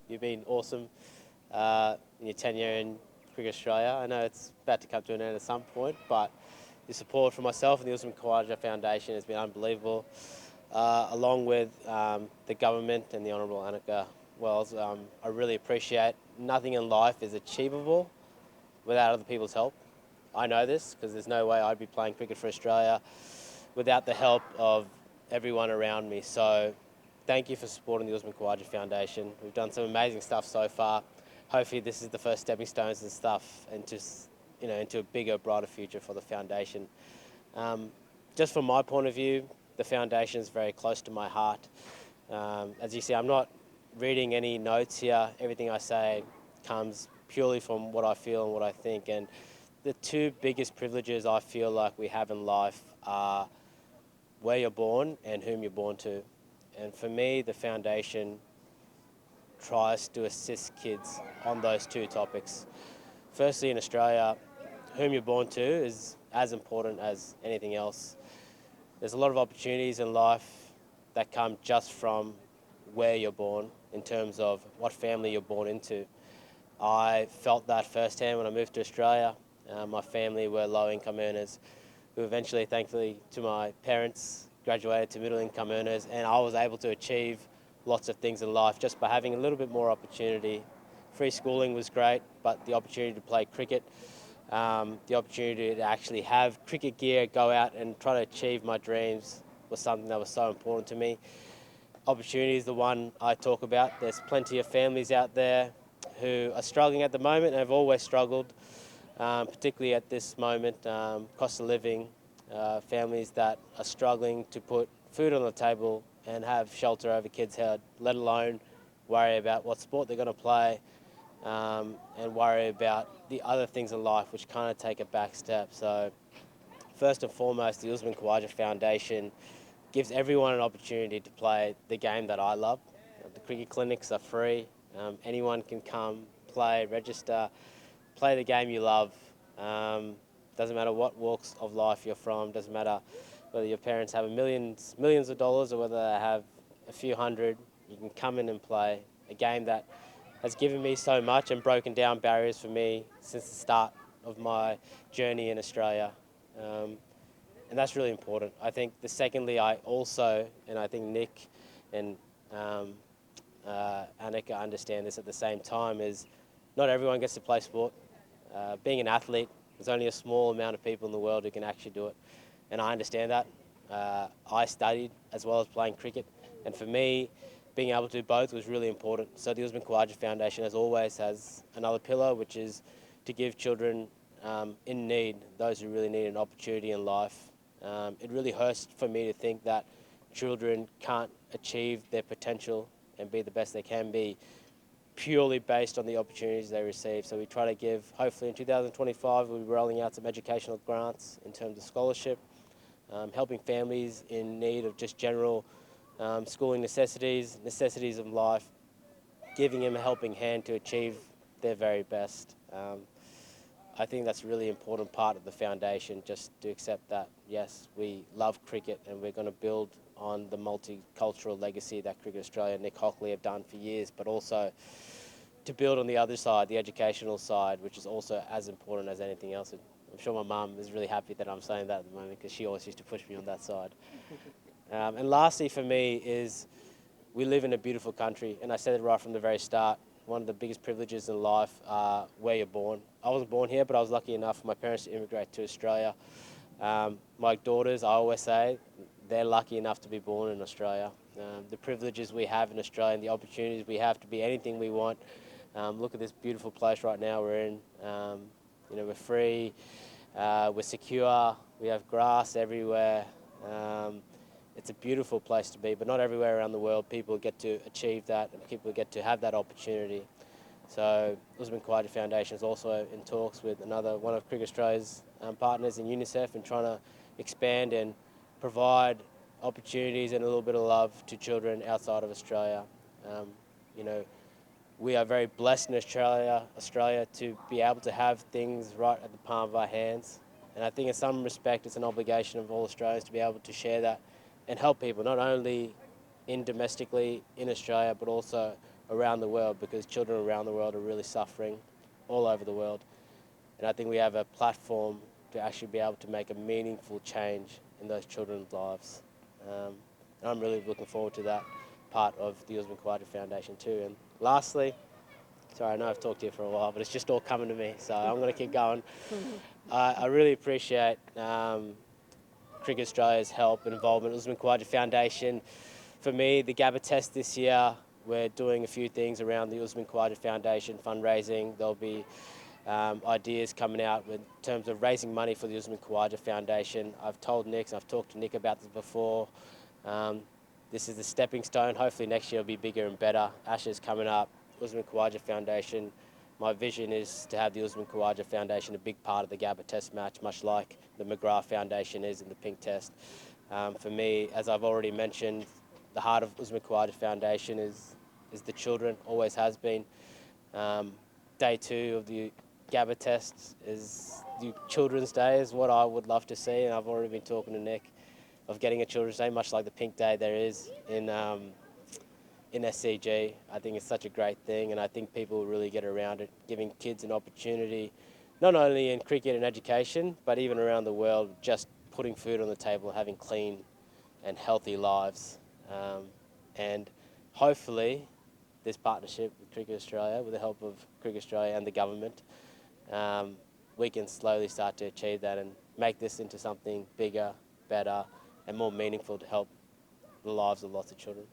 You've been awesome in your tenure in Cricket Australia. I know it's about to come to an end at some point, but your support for myself and the Usman Khawaja Foundation has been unbelievable, along with the government and the Honourable Annika Wells. I really appreciate nothing in life is achievable without other people's help. I know this because there's no way I'd be playing cricket for Australia without the help of everyone around me. So thank you for supporting the Usman Khawaja Foundation. We've done some amazing stuff so far. Hopefully this is the first stepping stones and stuff into a bigger, brighter future for the foundation. Just from my point of view, the foundation is very close to my heart. As you see, I'm not reading any notes here. Everything I say comes purely from what I feel and what I think. And the two biggest privileges I feel like we have in life are where you're born and whom you're born to. And for me, the foundation tries to assist kids on those two topics. Firstly, in Australia, whom you're born to is as important as anything else. There's a lot of opportunities in life that come just from where you're born in terms of what family you're born into. I felt that firsthand when I moved to Australia. My family were low-income earners who eventually, thankfully, to my parents, graduated to middle-income earners, and I was able to achieve lots of things in life just by having a little bit more opportunity. Free schooling was great, but the opportunity to play cricket, the opportunity to actually have cricket gear, go out and try to achieve my dreams was something that was so important to me. Opportunity is the one I talk about. There's plenty of families out there who are struggling at the moment and have always struggled, particularly at this moment, cost of living, families that are struggling to put food on the table and have shelter over kids' head, let alone worry about what sport they're going to play, and worry about the other things in life which kind of take a back step. So first and foremost, the Usman Khawaja Foundation gives everyone an opportunity to play the game that I love. The cricket clinics are free. Anyone can come, play, register, play the game you love. Doesn't matter what walks of life you're from, doesn't matter whether your parents have millions of dollars or whether they have a few hundred. You can come in and play a game that has given me so much and broken down barriers for me since the start of my journey in Australia. And that's really important. I think secondly, I also, and I think Nick and Annika understand this at the same time, is not everyone gets to play sport. Being an athlete, there's only a small amount of people in the world who can actually do it. And I understand that. I studied as well as playing cricket. And for me, being able to do both was really important. So the Usman Khawaja Foundation, as always, has another pillar, which is to give children in need, those who really need an opportunity in life. It really hurts for me to think that children can't achieve their potential and be the best they can be purely based on the opportunities they receive. So we try to give, hopefully in 2025, we'll be rolling out some educational grants in terms of scholarship, helping families in need of just general schooling necessities of life, giving them a helping hand to achieve their very best. I think that's a really important part of the foundation, just to accept that, yes, we love cricket and we're going to build on the multicultural legacy that Cricket Australia and Nick Hockley have done for years, but also to build on the other side, the educational side, which is also as important as anything else. I'm sure my mum is really happy that I'm saying that at the moment because she always used to push me on that side. And lastly for me is we live in a beautiful country, and I said it right from the very start. One of the biggest privileges in life are where you're born. I wasn't born here, but I was lucky enough for my parents to immigrate to Australia. My daughters, I always say, they're lucky enough to be born in Australia. The privileges we have in Australia and the opportunities we have to be anything we want. Look at this beautiful place right now we're in. We're free, we're secure, we have grass everywhere. It's a beautiful place to be, but not everywhere around the world people get to achieve that and people get to have that opportunity. So Usman Khawaja Foundation is also in talks with one of Cricket Australia's partners in UNICEF and trying to expand and provide opportunities and a little bit of love to children outside of Australia. We are very blessed in Australia to be able to have things right at the palm of our hands. And I think in some respect it's an obligation of all Australians to be able to share that and help people, not only domestically in Australia, but also around the world, because children around the world are really suffering all over the world. And I think we have a platform to actually be able to make a meaningful change in those children's lives. And I'm really looking forward to that part of the Usman Khawaja Foundation too. And lastly, sorry, I know I've talked here for a while, but it's just all coming to me, so I'm going to keep going. I really appreciate Cricket Australia's help and involvement. Usman Khawaja Foundation, for me, the Gabba test this year, we're doing a few things around the Usman Khawaja Foundation fundraising. There'll be ideas coming out in terms of raising money for the Usman Khawaja Foundation. I've told Nick, and I've talked to Nick about this before, this is the stepping stone. Hopefully next year will be bigger and better. Ashes coming up, Usman Khawaja Foundation. My vision is to have the Usman Khawaja Foundation a big part of the Gabba Test match, much like the McGrath Foundation is in the Pink Test. For me, as I've already mentioned, the heart of Usman Khawaja Foundation is the children, always has been. Day 2 of the Gabba Test is the Children's Day, is what I would love to see, and I've already been talking to Nick of getting a Children's Day, much like the Pink Day there is in SCG. I think it's such a great thing, and I think people will really get around it, giving kids an opportunity, not only in cricket and education, but even around the world, just putting food on the table, having clean and healthy lives. And hopefully this partnership with Cricket Australia, with the help of Cricket Australia and the government, we can slowly start to achieve that and make this into something bigger, better, and more meaningful to help the lives of lots of children.